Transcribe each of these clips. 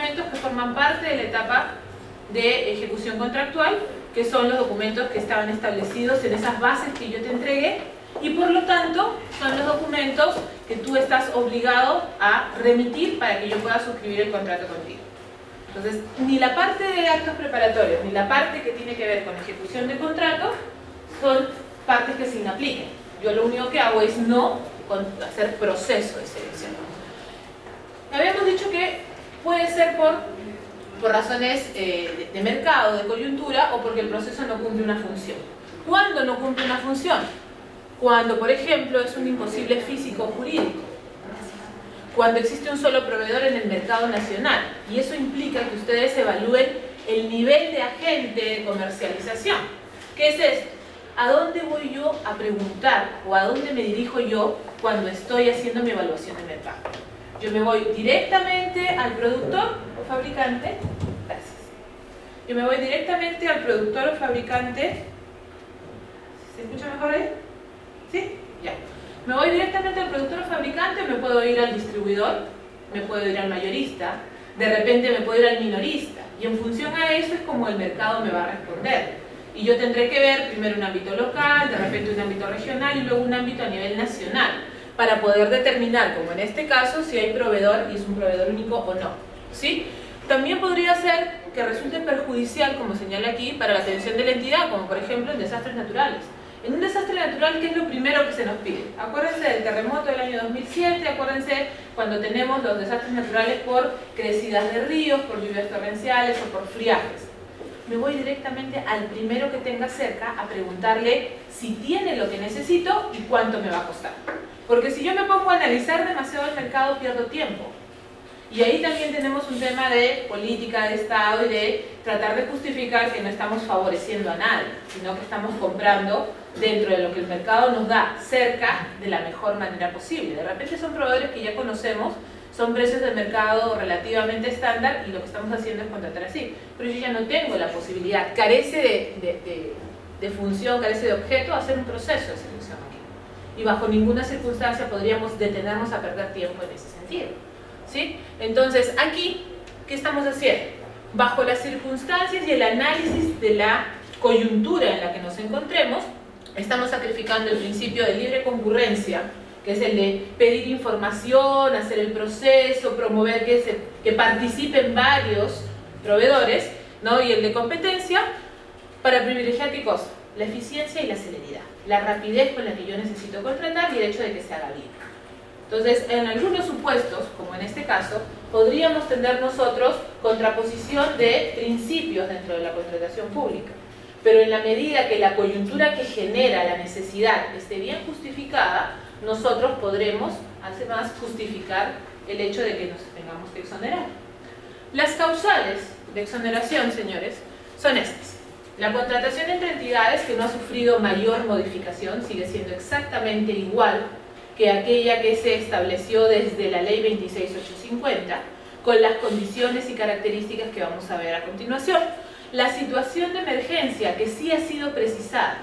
documentos que forman parte de la etapa de ejecución contractual, que son los documentos que estaban establecidos en esas bases que yo te entregué, y por lo tanto son los documentos que tú estás obligado a remitir para que yo pueda suscribir el contrato contigo. Entonces, ni la parte de actos preparatorios, ni la parte que tiene que ver con ejecución de contrato, son partes que se inapliquen. Yo lo único que hago es no hacer proceso de selección. Habíamos dicho que puede ser por razones de mercado, de coyuntura, o porque el proceso no cumple una función. ¿Cuándo no cumple una función? Cuando, por ejemplo, es un imposible físico o jurídico. Cuando existe un solo proveedor en el mercado nacional. Y eso implica que ustedes evalúen el nivel de agente de comercialización. ¿Qué es esto? ¿A dónde voy yo a preguntar o a dónde me dirijo yo cuando estoy haciendo mi evaluación de mercado? Yo me voy directamente al productor o fabricante. Gracias. Yo me voy directamente al productor o fabricante. ¿Se escucha mejor ahí? ¿Sí? Ya. Me voy directamente al productor o fabricante, me puedo ir al distribuidor, me puedo ir al mayorista, de repente me puedo ir al minorista. Y en función a eso es como el mercado me va a responder. Y yo tendré que ver primero un ámbito local, de repente un ámbito regional y luego un ámbito a nivel nacional, para poder determinar, como en este caso, si hay proveedor y es un proveedor único o no. ¿Sí? También podría ser que resulte perjudicial, como señala aquí, para la atención de la entidad, como por ejemplo en desastres naturales. En un desastre natural, ¿qué es lo primero que se nos pide? Acuérdense del terremoto del año 2007, acuérdense cuando tenemos los desastres naturales por crecidas de ríos, por lluvias torrenciales o por friajes. Me voy directamente al primero que tenga cerca a preguntarle si tiene lo que necesito y cuánto me va a costar. Porque si yo me pongo a analizar demasiado el mercado, pierdo tiempo. Y ahí también tenemos un tema de política de Estado y de tratar de justificar que no estamos favoreciendo a nadie, sino que estamos comprando dentro de lo que el mercado nos da, cerca de la mejor manera posible. De repente son proveedores que ya conocemos, son precios de mercado relativamente estándar y lo que estamos haciendo es contratar así. Pero yo ya no tengo la posibilidad, carece de función, carece de objeto, hacer un proceso de selección aquí. Y bajo ninguna circunstancia podríamos detenernos a perder tiempo en ese sentido. ¿Sí? Entonces, aquí, ¿qué estamos haciendo? Bajo las circunstancias y el análisis de la coyuntura en la que nos encontremos, estamos sacrificando el principio de libre concurrencia, que es el de pedir información, hacer el proceso, promover que participen varios proveedores, ¿no? Y el de competencia, para privilegiar ¿qué cosa? La eficiencia y la celeridad, la rapidez con la que yo necesito contratar y el hecho de que se haga bien. Entonces, en algunos supuestos, como en este caso, podríamos tener nosotros contraposición de principios dentro de la contratación pública. Pero en la medida que la coyuntura que genera la necesidad esté bien justificada, nosotros podremos, además, justificar el hecho de que nos tengamos que exonerar. Las causales de exoneración, señores, son estas. La contratación entre entidades que no ha sufrido mayor modificación sigue siendo exactamente igual que aquella que se estableció desde la Ley 26850, con las condiciones y características que vamos a ver a continuación. La situación de emergencia que sí ha sido precisada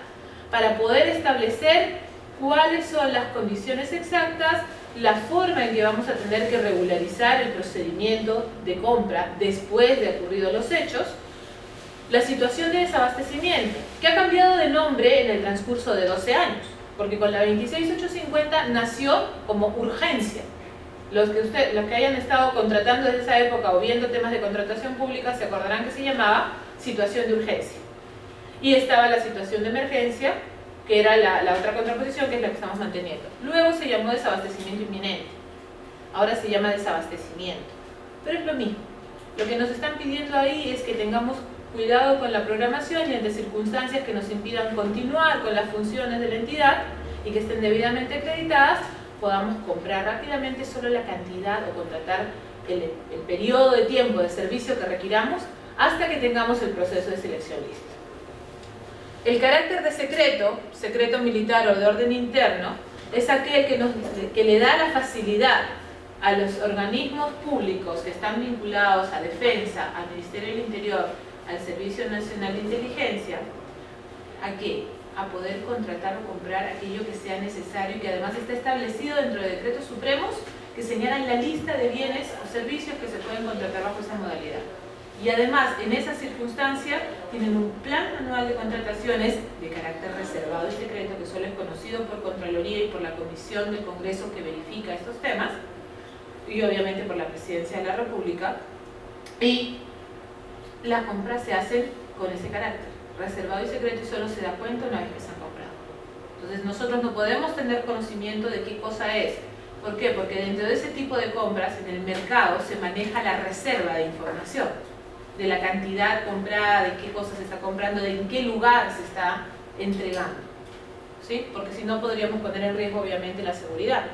para poder establecer cuáles son las condiciones exactas, la forma en que vamos a tener que regularizar el procedimiento de compra después de ocurridos los hechos, la situación de desabastecimiento, que ha cambiado de nombre en el transcurso de 12 años. Porque con la 26850 nació como urgencia. Los que hayan estado contratando desde esa época o viendo temas de contratación pública se acordarán que se llamaba situación de urgencia. Y estaba la situación de emergencia, que era la otra contraposición, que es la que estamos manteniendo. Luego se llamó desabastecimiento inminente. Ahora se llama desabastecimiento. Pero es lo mismo. Lo que nos están pidiendo ahí es que tengamos cuidado con la programación y ante circunstancias que nos impidan continuar con las funciones de la entidad y que estén debidamente acreditadas, podamos comprar rápidamente solo la cantidad o contratar el periodo de tiempo de servicio que requiramos hasta que tengamos el proceso de selección listo. El carácter de secreto militar o de orden interno, es aquel que le da la facilidad a los organismos públicos que están vinculados a Defensa, al Ministerio del Interior, al Servicio Nacional de Inteligencia, ¿a qué? A poder contratar o comprar aquello que sea necesario y que además está establecido dentro de decretos supremos que señalan la lista de bienes o servicios que se pueden contratar bajo esa modalidad. Y además, en esa circunstancia, tienen un plan anual de contrataciones de carácter reservado y secreto, que solo es conocido por Contraloría y por la Comisión del Congreso que verifica estos temas, y obviamente por la Presidencia de la República, y las compras se hacen con ese carácter, reservado y secreto, y solo se da cuenta una vez que se han comprado. Entonces nosotros no podemos tener conocimiento de qué cosa es. ¿Por qué? Porque dentro de ese tipo de compras, en el mercado, se maneja la reserva de información, de la cantidad comprada, de qué cosa se está comprando, de en qué lugar se está entregando, ¿sí? Porque si no podríamos poner en riesgo obviamente la seguridad.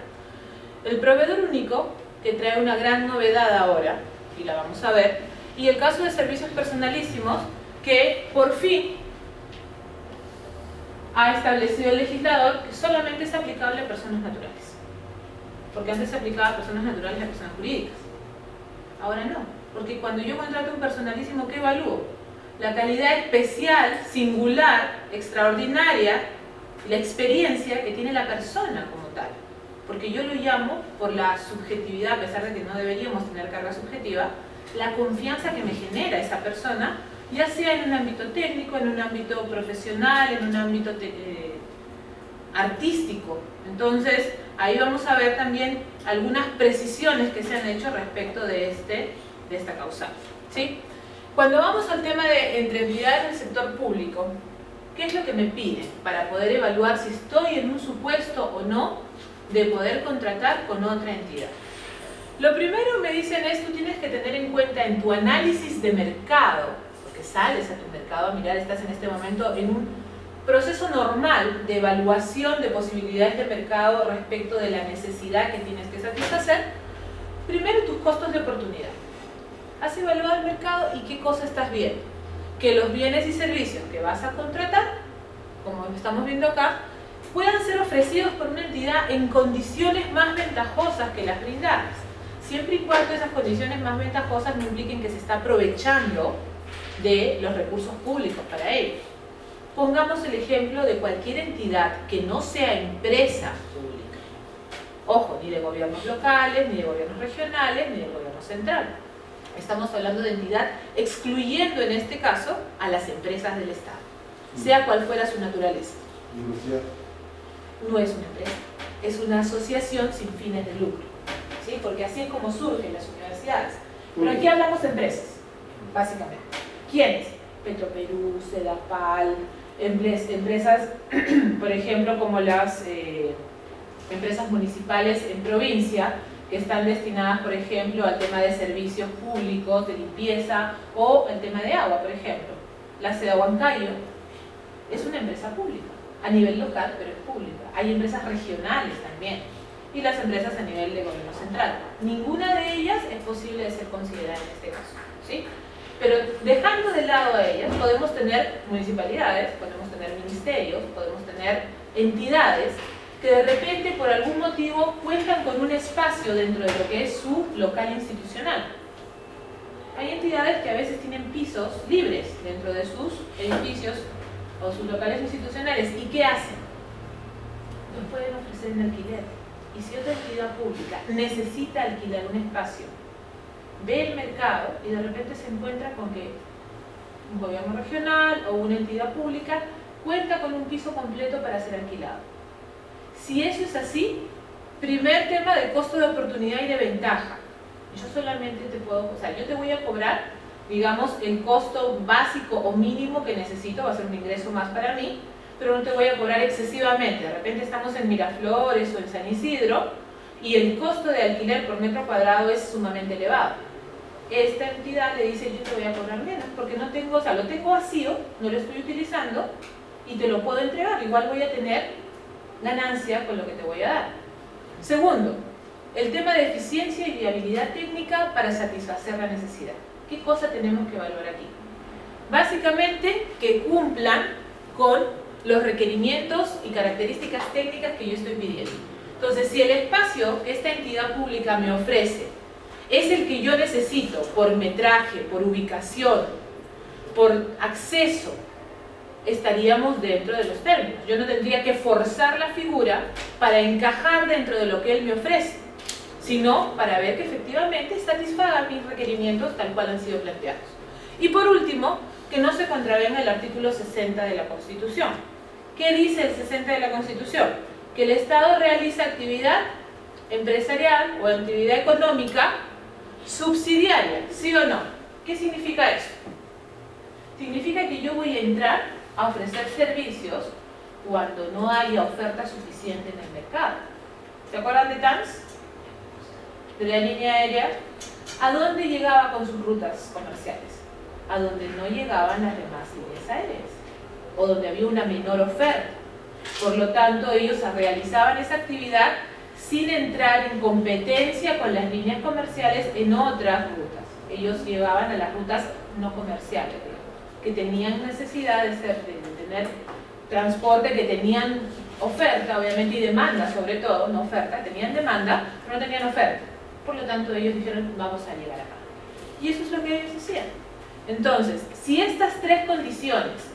El proveedor único, que trae una gran novedad ahora, y la vamos a ver, y el caso de servicios personalísimos, que por fin ha establecido el legislador que solamente es aplicable a personas naturales, porque antes se aplicaba a personas naturales y a personas jurídicas. Ahora no. Porque cuando yo contrato un personalísimo, ¿qué evalúo? La calidad especial, singular, extraordinaria, la experiencia que tiene la persona como tal. Porque yo lo llamo, por la subjetividad, a pesar de que no deberíamos tener carga subjetiva, la confianza que me genera esa persona, ya sea en un ámbito técnico, en un ámbito profesional, en un ámbito artístico. Entonces, ahí vamos a ver también algunas precisiones que se han hecho respecto de esta causal, ¿sí? Cuando vamos al tema de entre entidades del sector público, ¿qué es lo que me piden para poder evaluar si estoy en un supuesto o no de poder contratar con otra entidad? Lo primero me dicen es, tú tienes que tener en cuenta en tu análisis de mercado, porque sales a tu mercado a mirar, estás en este momento en un proceso normal de evaluación de posibilidades de mercado respecto de la necesidad que tienes que satisfacer. Primero, tus costos de oportunidad. Has evaluado el mercado y qué cosa estás viendo. Que los bienes y servicios que vas a contratar, como estamos viendo acá, puedan ser ofrecidos por una entidad en condiciones más ventajosas que las brindadas, siempre y cuando esas condiciones más ventajosas no impliquen que se está aprovechando de los recursos públicos para ello. Pongamos el ejemplo de cualquier entidad que no sea empresa pública. Ojo, ni de gobiernos locales, ni de gobiernos regionales, ni del gobierno central. Estamos hablando de entidad excluyendo en este caso a las empresas del Estado, sea cual fuera su naturaleza. No es una empresa, es una asociación sin fines de lucro, ¿sí? Porque así es como surgen las universidades. Pero aquí hablamos de empresas, básicamente. ¿Quiénes? Petroperú, Sedapal, empresas, por ejemplo, como las empresas municipales en provincia, que están destinadas, por ejemplo, al tema de servicios públicos, de limpieza, o el tema de agua, por ejemplo. La SEDA Huancayo es una empresa pública, a nivel local, pero es pública. Hay empresas regionales también, y las empresas a nivel de gobierno central. Ninguna de ellas es posible de ser considerada en este caso, ¿sí? Pero dejando de lado a ellas, podemos tener municipalidades, podemos tener ministerios, podemos tener entidades que de repente por algún motivo cuentan con un espacio dentro de lo que es su local institucional. Hay entidades que a veces tienen pisos libres dentro de sus edificios o sus locales institucionales. ¿Y qué hacen? Los pueden ofrecer en alquiler. Y si otra entidad pública necesita alquilar un espacio, ve el mercado y de repente se encuentra con que un gobierno regional o una entidad pública cuenta con un piso completo para ser alquilado. Si eso es así, primer tema de costo de oportunidad y de ventaja. Yo solamente te puedo, o sea, yo te voy a cobrar, digamos, el costo básico o mínimo que necesito, va a ser un ingreso más para mí, pero no te voy a cobrar excesivamente. De repente estamos en Miraflores o en San Isidro y el costo de alquiler por metro cuadrado es sumamente elevado. Esta entidad le dice, yo te voy a cobrar menos, porque no tengo, o sea, lo tengo vacío, no lo estoy utilizando y te lo puedo entregar, igual voy a tener ganancia con lo que te voy a dar. Segundo, el tema de eficiencia y viabilidad técnica para satisfacer la necesidad. ¿Qué cosa tenemos que evaluar aquí? Básicamente, que cumplan con los requerimientos y características técnicas que yo estoy pidiendo. Entonces, si el espacio que esta entidad pública me ofrece es el que yo necesito por metraje, por ubicación, por acceso, estaríamos dentro de los términos. Yo no tendría que forzar la figura para encajar dentro de lo que él me ofrece, sino para ver que efectivamente satisfaga mis requerimientos tal cual han sido planteados. Y por último, que no se contravenga el artículo 60 de la Constitución. ¿Qué dice el 60 de la Constitución? Que el Estado realiza actividad empresarial o actividad económica subsidiaria, ¿sí o no? ¿Qué significa eso? Significa que yo voy a entrar a ofrecer servicios cuando no haya oferta suficiente en el mercado. ¿Se acuerdan de TAMS? De la línea aérea. ¿A dónde llegaba con sus rutas comerciales? A donde no llegaban las demás líneas aéreas o donde había una menor oferta. Por lo tanto, ellos realizaban esa actividad sin entrar en competencia con las líneas comerciales en otras rutas. Ellos llevaban a las rutas no comerciales, digamos, que tenían necesidad de tener transporte, que tenían oferta, obviamente, y demanda, sobre todo, no oferta, tenían demanda, pero no tenían oferta. Por lo tanto, ellos dijeron, vamos a llegar acá. Y eso es lo que ellos hacían. Entonces, si estas tres condiciones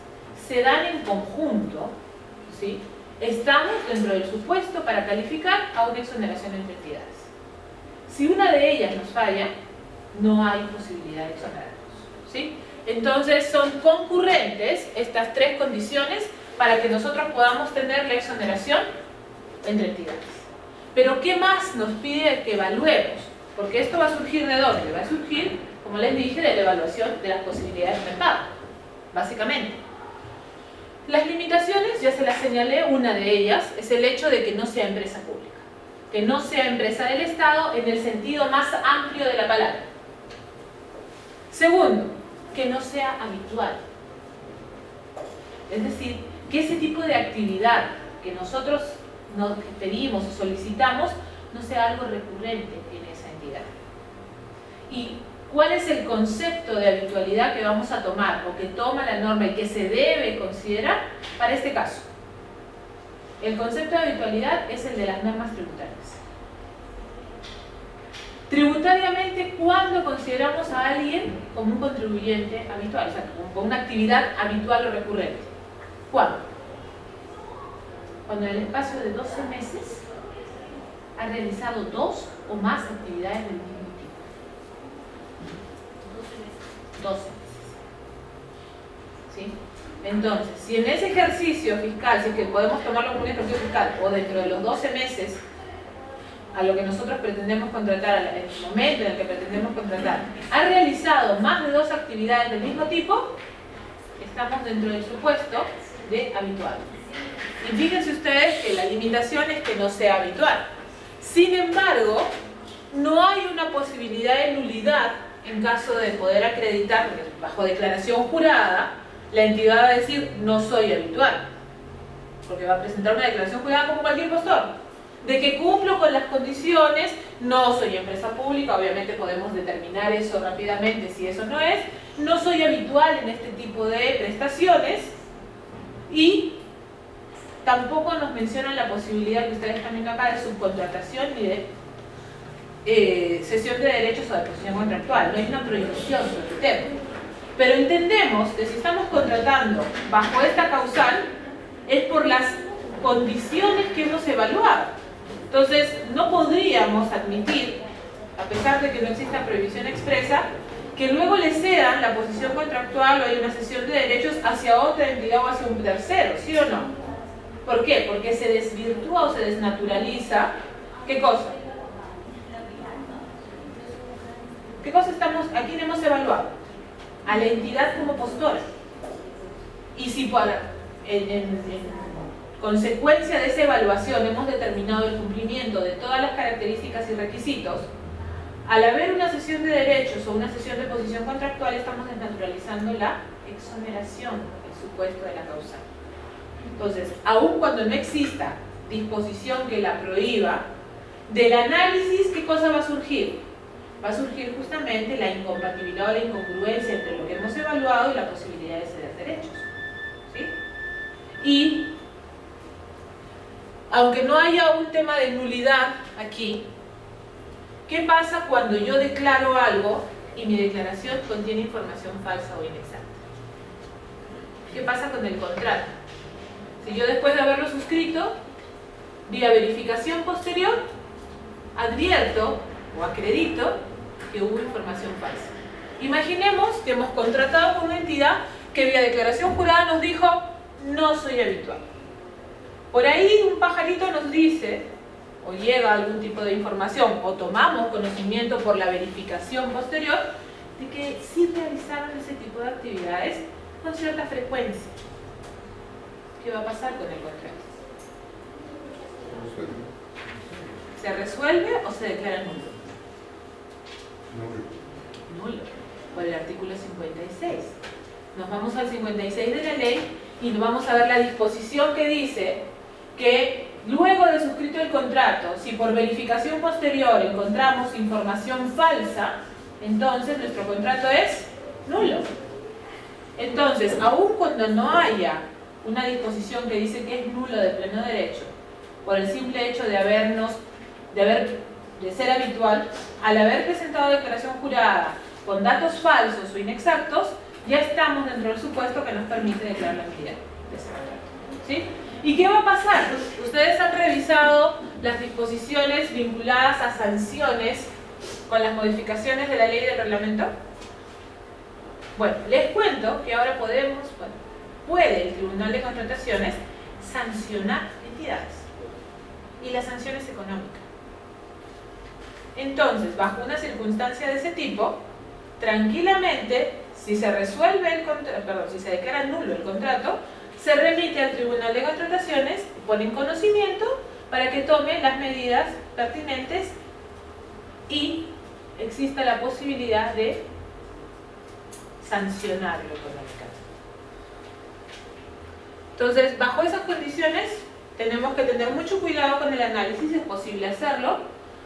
se dan en conjunto, ¿sí?, estamos dentro del supuesto para calificar a una exoneración entre entidades. Si una de ellas nos falla, no hay posibilidad de exonerarnos, ¿sí? Entonces son concurrentes estas tres condiciones para que nosotros podamos tener la exoneración entre entidades. Pero ¿qué más nos pide que evaluemos? Porque esto va a surgir ¿de dónde? Va a surgir, como les dije, de la evaluación de las posibilidades de mercado, básicamente. Las limitaciones, ya se las señalé, una de ellas es el hecho de que no sea empresa pública, que no sea empresa del Estado en el sentido más amplio de la palabra. Segundo, que no sea habitual. Es decir, que ese tipo de actividad que nosotros nos pedimos o solicitamos no sea algo recurrente en esa entidad. ¿Y cuál es el concepto de habitualidad que vamos a tomar o que toma la norma y que se debe considerar para este caso? El concepto de habitualidad es el de las normas tributarias. Tributariamente, ¿cuándo consideramos a alguien como un contribuyente habitual? O sea, con una actividad habitual o recurrente. ¿Cuándo? Cuando en el espacio de 12 meses ha realizado 2 o más actividades del mismo tipo. 12 meses. ¿Sí? Entonces, si en ese ejercicio fiscal, si es que podemos tomarlo como un ejercicio fiscal, o dentro de los 12 meses, a lo que nosotros pretendemos contratar, en el momento en el que pretendemos contratar, ha realizado más de 2 actividades del mismo tipo, estamos dentro del supuesto de habitual. Y fíjense ustedes que la limitación es que no sea habitual. Sin embargo, no hay una posibilidad de nulidad en caso de poder acreditar, porque bajo declaración jurada, la entidad va a decir no soy habitual, porque va a presentar una declaración jurada como cualquier impostor, de que cumplo con las condiciones, no soy empresa pública, obviamente podemos determinar eso rápidamente si eso no es, no soy habitual en este tipo de prestaciones y tampoco nos mencionan la posibilidad que ustedes están viendo acá de subcontratación ni de cesión de derechos o de posición contractual. No hay una prohibición sobre el tema. Pero entendemos que si estamos contratando bajo esta causal es por las condiciones que hemos evaluado. Entonces, no podríamos admitir, a pesar de que no exista prohibición expresa, que luego le cedan la posición contractual o hay una cesión de derechos hacia otra entidad o hacia un tercero, ¿sí o no? ¿Por qué? Porque se desvirtúa o se desnaturaliza. ¿Qué cosa? ¿Qué cosa a quién hemos evaluado? A la entidad como postora. Y si en consecuencia de esa evaluación hemos determinado el cumplimiento de todas las características y requisitos, al haber una cesión de derechos o una cesión de posición contractual estamos desnaturalizando la exoneración del supuesto de la causal. Entonces, aun cuando no exista disposición que la prohíba, del análisis, ¿qué cosa va a surgir? Va a surgir justamente la incompatibilidad o la incongruencia entre lo que hemos evaluado y la posibilidad de ceder derechos. ¿Sí? Y aunque no haya un tema de nulidad aquí, ¿qué pasa cuando yo declaro algo y mi declaración contiene información falsa o inexacta? ¿Qué pasa con el contrato? Si yo después de haberlo suscrito, vía verificación posterior, advierto o acredito que hubo información falsa. Imaginemos que hemos contratado con una entidad que vía declaración jurada nos dijo no soy habitual. Por ahí un pajarito nos dice, o llega algún tipo de información, o tomamos conocimiento por la verificación posterior, de que sí realizaron ese tipo de actividades con cierta frecuencia. ¿Qué va a pasar con el contrato? ¿Se resuelve o se declara nulo? Nulo. Por el artículo 56. Nos vamos al 56 de la ley y nos vamos a ver la disposición que dice que luego de suscrito el contrato, si por verificación posterior encontramos información falsa, entonces nuestro contrato es nulo. Entonces, aun cuando no haya una disposición que dice que es nulo de pleno derecho, por el simple hecho de ser habitual, al haber presentado declaración jurada con datos falsos o inexactos, ya estamos dentro del supuesto que nos permite declarar la nulidad de ese contrato. ¿Sí? ¿Y qué va a pasar? Ustedes han revisado las disposiciones vinculadas a sanciones con las modificaciones de la ley del reglamento. Bueno, les cuento que ahora puede el Tribunal de Contrataciones sancionar entidades y la sanción es económica. Entonces, bajo una circunstancia de ese tipo, tranquilamente, si se resuelve si se declara nulo el contrato, se remite al Tribunal de Contrataciones, pone en conocimiento para que tome las medidas pertinentes y exista la posibilidad de sancionarlo económicamente. Entonces, bajo esas condiciones, tenemos que tener mucho cuidado con el análisis, es posible hacerlo,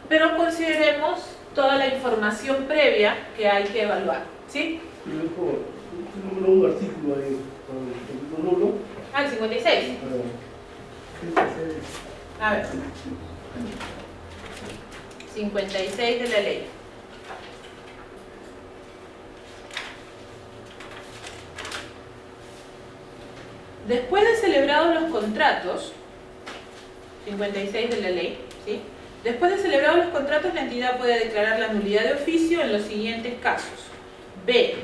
pero consideremos toda la información previa que hay que evaluar. ¿Sí? Un artículo ahí, el nulo. Ah, el 56. A ver. 56 de la ley. Después de celebrados los contratos, 56 de la ley, ¿sí? Después de celebrados los contratos, la entidad puede declarar la nulidad de oficio en los siguientes casos. B.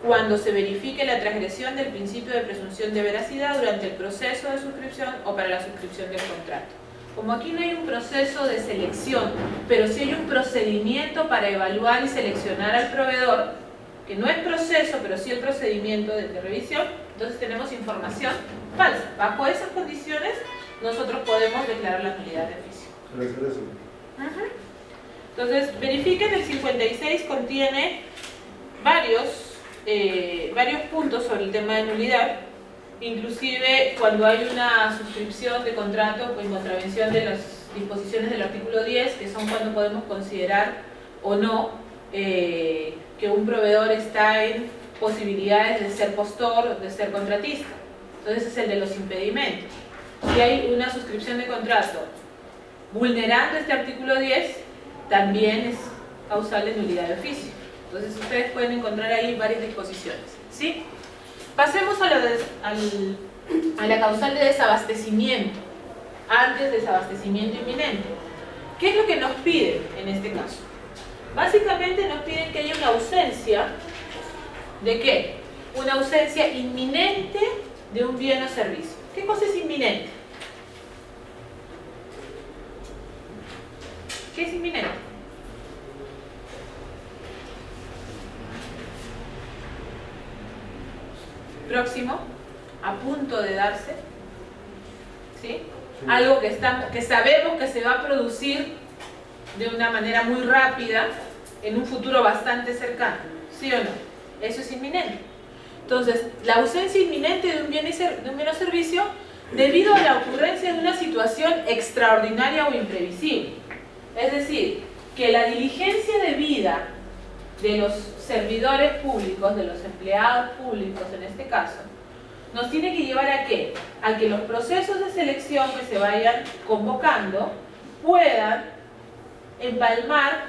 Cuando se verifique la transgresión del principio de presunción de veracidad durante el proceso de suscripción o para la suscripción del contrato. Como aquí no hay un proceso de selección, pero sí hay un procedimiento para evaluar y seleccionar al proveedor, que no es proceso, pero sí el procedimiento de revisión, entonces tenemos información falsa. Bajo esas condiciones, nosotros podemos declarar la nulidad de oficio. Entonces, verifiquen, el 56 contiene varios puntos sobre el tema de nulidad, inclusive cuando hay una suscripción de contrato en contravención de las disposiciones del artículo 10, que son cuando podemos considerar o no que un proveedor está en posibilidades de ser postor, de ser contratista. Entonces es el de los impedimentos. Si hay una suscripción de contrato vulnerando este artículo 10, también es causal de nulidad de oficio. Entonces ustedes pueden encontrar ahí varias disposiciones. ¿Sí? Pasemos a la causal de desabastecimiento, antes desabastecimiento inminente. ¿Qué es lo que nos piden en este caso? Básicamente nos piden que haya una ausencia ¿de qué? Una ausencia inminente de un bien o servicio. ¿Qué cosa es inminente? ¿Qué es inminente? Próximo, a punto de darse, ¿sí? Algo que sabemos que se va a producir de una manera muy rápida en un futuro bastante cercano, ¿sí o no? Eso es inminente. Entonces, la ausencia inminente de un bien o servicio debido a la ocurrencia de una situación extraordinaria o imprevisible. Es decir, que la diligencia debida de los servidores públicos, de los empleados públicos en este caso, nos tiene que llevar ¿a qué? A que los procesos de selección que se vayan convocando puedan empalmar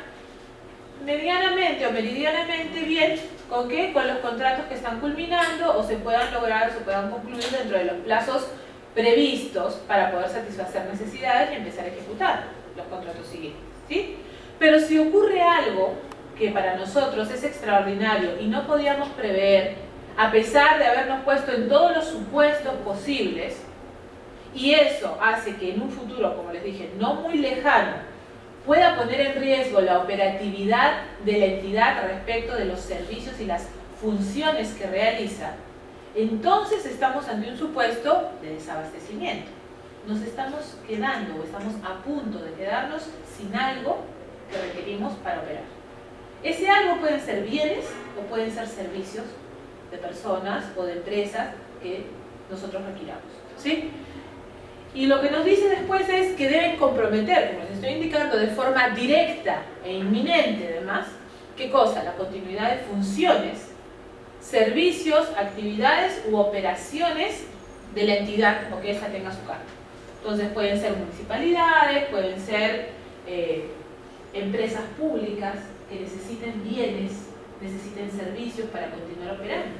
medianamente o meridianamente bien ¿con qué? Con los contratos que están culminando o se puedan lograr o se puedan concluir dentro de los plazos previstos para poder satisfacer necesidades y empezar a ejecutar los contratos siguientes, ¿sí? Pero si ocurre algo que para nosotros es extraordinario y no podíamos prever, a pesar de habernos puesto en todos los supuestos posibles, y eso hace que en un futuro, como les dije, no muy lejano, pueda poner en riesgo la operatividad de la entidad respecto de los servicios y las funciones que realiza, entonces estamos ante un supuesto de desabastecimiento. Nos estamos quedando o estamos a punto de quedarnos sin algo que requerimos para operar. Ese algo pueden ser bienes o pueden ser servicios de personas o de empresas que nosotros requiramos, ¿sí? Y lo que nos dice después es que deben comprometer, como les estoy indicando, de forma directa e inminente además, ¿qué cosa? La continuidad de funciones, servicios, actividades u operaciones de la entidad o que ésta tenga a su cargo. Entonces pueden ser municipalidades, pueden ser empresas públicas que necesiten bienes, necesiten servicios para continuar operando.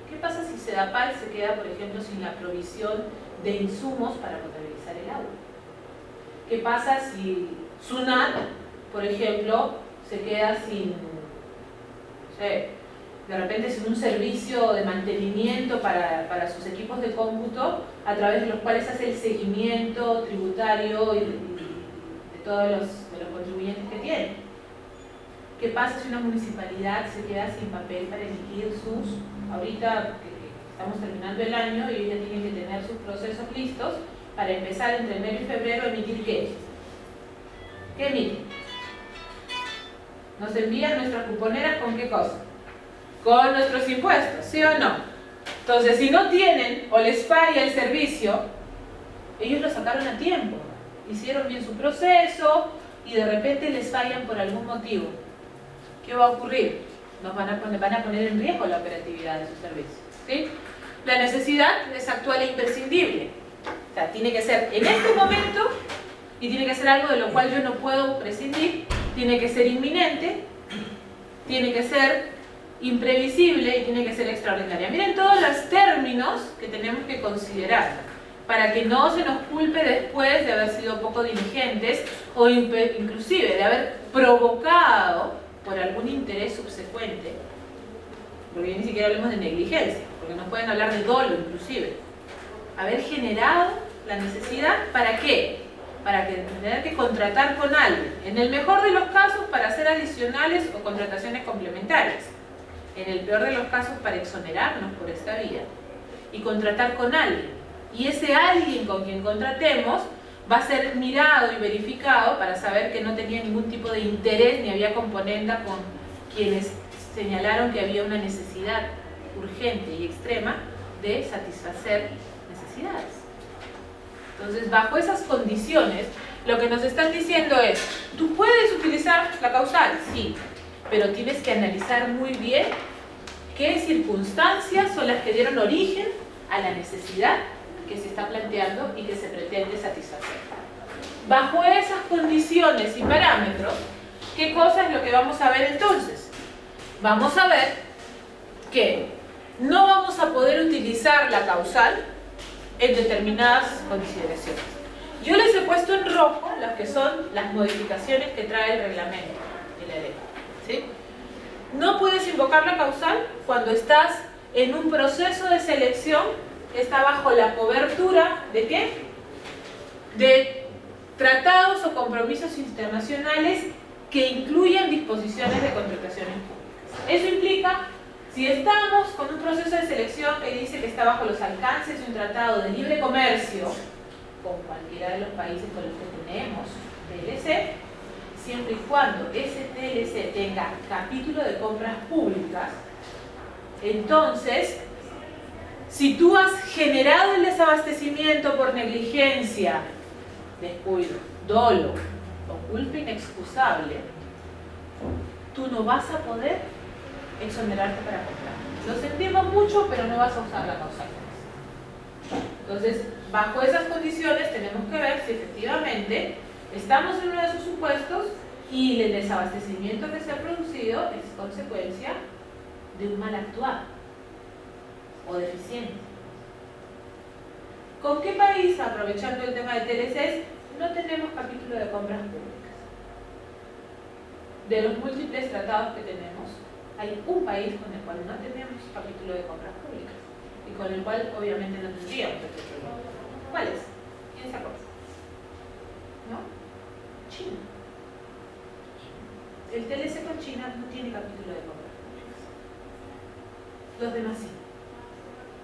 ¿Qué pasa si Sedapal se queda, por ejemplo, sin la provisión de insumos para potabilizar el agua? ¿Qué pasa si SUNAT, por ejemplo, se queda sin, no sé, de repente sin un servicio de mantenimiento para sus equipos de cómputo, a través de los cuales hace el seguimiento tributario y de todos los contribuyentes que tiene? ¿Qué pasa si una municipalidad se queda sin papel para emitir sus, ahorita que estamos terminando el año y ellos ya tienen que tener sus procesos listos para empezar entre enero y febrero a emitir qué? ¿Qué emiten? Nos envían nuestras cuponeras con qué cosa? Con nuestros impuestos, ¿sí o no? Entonces, si no tienen o les falla el servicio, ellos lo sacaron a tiempo, hicieron bien su proceso y de repente les fallan por algún motivo. ¿Qué va a ocurrir? Nos van a poner en riesgo la operatividad de sus servicios, ¿sí? La necesidad es actual e imprescindible. O sea, tiene que ser en este momento y tiene que ser algo de lo cual yo no puedo prescindir, tiene que ser inminente, tiene que ser imprevisible y tiene que ser extraordinaria. Miren todos los términos que tenemos que considerar para que no se nos culpe después de haber sido poco diligentes o inclusive de haber provocado por algún interés subsecuente, porque ni siquiera hablemos de negligencia, porque nos pueden hablar de dolo inclusive, haber generado la necesidad, ¿para qué? Para tener que contratar con alguien, en el mejor de los casos para hacer adicionales o contrataciones complementarias, en el peor de los casos para exonerarnos por esta vía y contratar con alguien, y ese alguien con quien contratemos va a ser mirado y verificado para saber que no tenía ningún tipo de interés ni había componenda con quienes señalaron que había una necesidad urgente y extrema de satisfacer necesidades. Entonces, bajo esas condiciones, lo que nos están diciendo es, ¿tú puedes utilizar la causal? Sí, pero tienes que analizar muy bien qué circunstancias son las que dieron origen a la necesidad que se está planteando y que se pretende satisfacer. Bajo esas condiciones y parámetros, ¿qué cosa es lo que vamos a ver entonces? Vamos a ver que no vamos a poder utilizar la causal en determinadas consideraciones. Yo les he puesto en rojo las que son las modificaciones que trae el reglamento de la ley, ¿sí? No puedes invocar la causal cuando estás en un proceso de selección que está bajo la cobertura ¿de qué? De tratados o compromisos internacionales que incluyen disposiciones de contrataciones públicas. Eso implica, si estamos con un proceso de selección que dice que está bajo los alcances de un tratado de libre comercio con cualquiera de los países con los que tenemos TLC, siempre y cuando ese TLC tenga capítulo de compras públicas, entonces, si tú has generado el desabastecimiento por negligencia, descuido, dolo o culpa inexcusable, tú no vas a poder exonerarte para comprar. Lo sentimos mucho, pero no vas a usar la causal. Entonces, bajo esas condiciones tenemos que ver si efectivamente estamos en uno de esos supuestos y el desabastecimiento que se ha producido es consecuencia de un mal actuar o deficiente. ¿Con qué país, aprovechando el tema de TLCs, no tenemos capítulo de compras públicas? de los múltiples tratados que tenemos, hay un país con el cual no tenemos capítulo de compras públicas y con el cual obviamente no tendríamos este problema. ¿Cuál es? ¿Quién se acuerda? ¿No? China. El TLC con China no tiene capítulo de compras públicas. Los demás sí.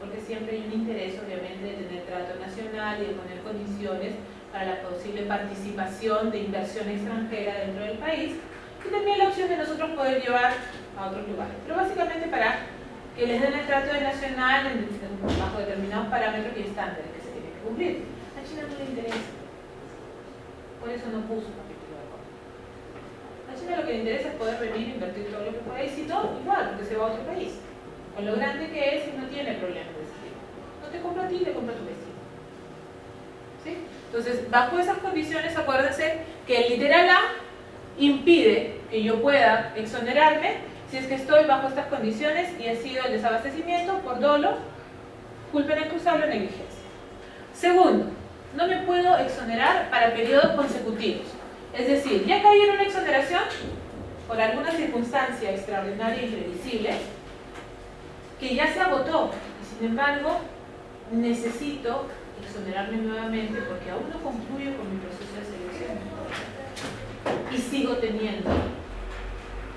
Porque siempre hay un interés, obviamente, de tener trato nacional y de poner condiciones para la posible participación de inversión extranjera dentro del país, y también la opción de nosotros poder llevar a otros lugares. Pero básicamente para que les den el trato de nacional bajo determinados parámetros y estándares que se tienen que cumplir. A China no le interesa. Por eso no puso un capítulo de compra. A China lo que le interesa es poder venir a invertir todo lo que pueda, y si no, igual, porque se va a otro país. Con lo grande que es, y no tiene problemas de ese tipo. No te compra a ti, te compra a tu vecino. ¿Sí? Entonces, bajo esas condiciones, acuérdense que el literal A impide que yo pueda exonerarme si es que estoy bajo estas condiciones y ha sido el desabastecimiento por dolo, culpa inexcusable o negligencia. Segundo, no me puedo exonerar para periodos consecutivos. Es decir, ya caí en una exoneración por alguna circunstancia extraordinaria e imprevisible que ya se agotó y sin embargo necesito exonerarme nuevamente porque aún no concluyo con mi proceso de selección y sigo teniendo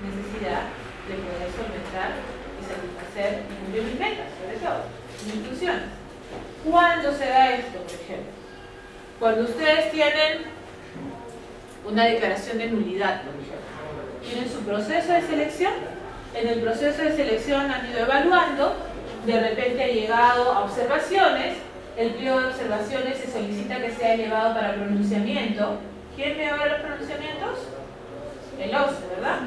necesidad de poder solventar y satisfacer y cumplir mis metas, sobre todo, mis instrucciones. ¿Cuándo se da esto, por ejemplo? Cuando ustedes tienen una declaración de nulidad, por ejemplo, tienen su proceso de selección, en el proceso de selección han ido evaluando, de repente ha llegado a observaciones, el periodo de observaciones se solicita que sea elevado para pronunciamiento. ¿Quién me va a los pronunciamientos? El OCE, ¿verdad?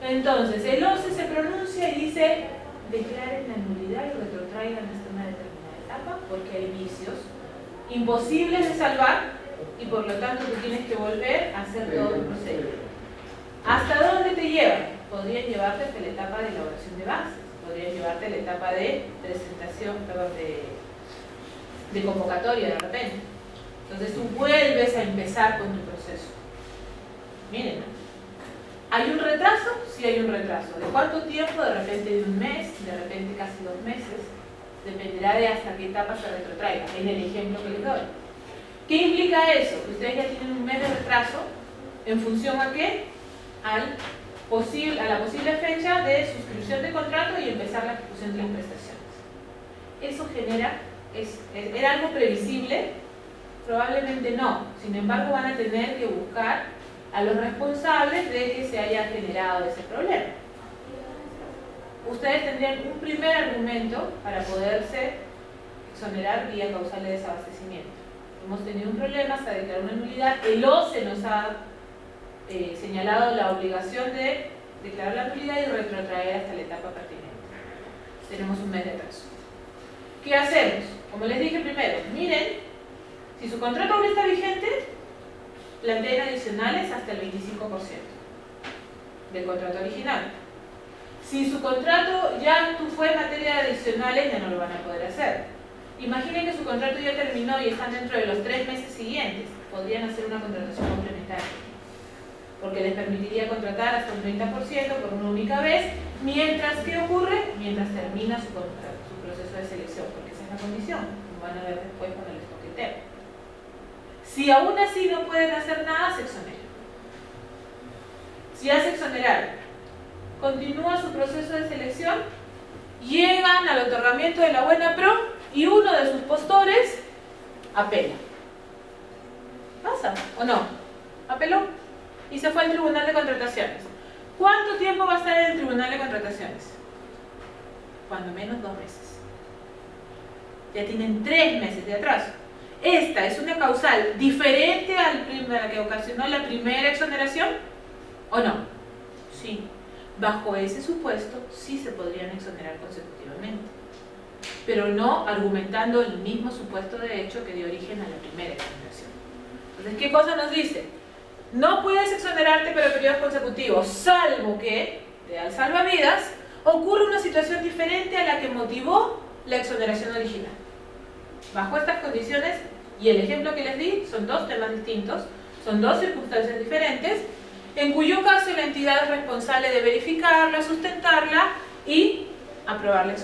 Entonces, el OCE se pronuncia y dice, declaren la nulidad y retrotraigan hasta una determinada etapa porque hay vicios imposibles de salvar y por lo tanto tú tienes que volver a hacer todo el procedimiento. ¿Hasta dónde te llevan? Podrían llevarte hasta la etapa de elaboración de bases, podrían llevarte a la etapa de presentación, perdón, de convocatoria de repente. Entonces tú vuelves a empezar con tu proceso. Miren, ¿hay un retraso? Sí hay un retraso. ¿De cuánto tiempo? De repente de un mes, de repente casi 2 meses. Dependerá de hasta qué etapa se retrotraiga, en el ejemplo que les doy. ¿Qué implica eso? Que ustedes ya tienen un mes de retraso, ¿en función a qué? A la posible fecha de suscripción de contrato y empezar la ejecución de las prestaciones. Eso genera, ¿era algo previsible? Probablemente no. Sin embargo, van a tener que buscar a los responsables de que se haya generado ese problema. Ustedes tendrían un primer argumento para poderse exonerar vía causal de desabastecimiento. Hemos tenido un problema, se ha declarado una nulidad, el OCE nos ha señalado la obligación de declarar la nulidad y retrotraer hasta la etapa pertinente. Tenemos un mes de atraso. ¿Qué hacemos? Como les dije primero, miren, si su contrato aún está vigente, planteen adicionales hasta el 25% del contrato original. Si su contrato ya fue en materia de adicionales, ya no lo van a poder hacer. Imaginen que su contrato ya terminó y están dentro de los 3 meses siguientes. Podrían hacer una contratación complementaria, porque les permitiría contratar hasta un 30% por una única vez, mientras, ¿qué ocurre? Mientras termina su proceso de selección, porque esa es la condición, como van a ver después con el toqueteo. Si aún así no pueden hacer nada, se exoneran. Si ya se exoneraron, continúa su proceso de selección, llegan al otorgamiento de la buena pro y uno de sus postores apela. ¿Pasa o no? Apeló y se fue al Tribunal de Contrataciones. ¿Cuánto tiempo va a estar en el Tribunal de Contrataciones? Cuando menos 2 meses. Ya tienen 3 meses de atraso. ¿Esta es una causal diferente a la que ocasionó la primera exoneración? ¿O no? Sí. Bajo ese supuesto, sí se podrían exonerar consecutivamente, pero no argumentando el mismo supuesto de hecho que dio origen a la primera exoneración. Entonces, ¿qué cosa nos dice? No puedes exonerarte pero periodos consecutivos, salvo que, de al salvavidas, ocurre una situación diferente a la que motivó la exoneración original. Bajo estas condiciones, y el ejemplo que les di, son 2 temas distintos, son 2 circunstancias diferentes. en cuyo caso la entidad es responsable de verificarla, sustentarla y aprobar la exoneración.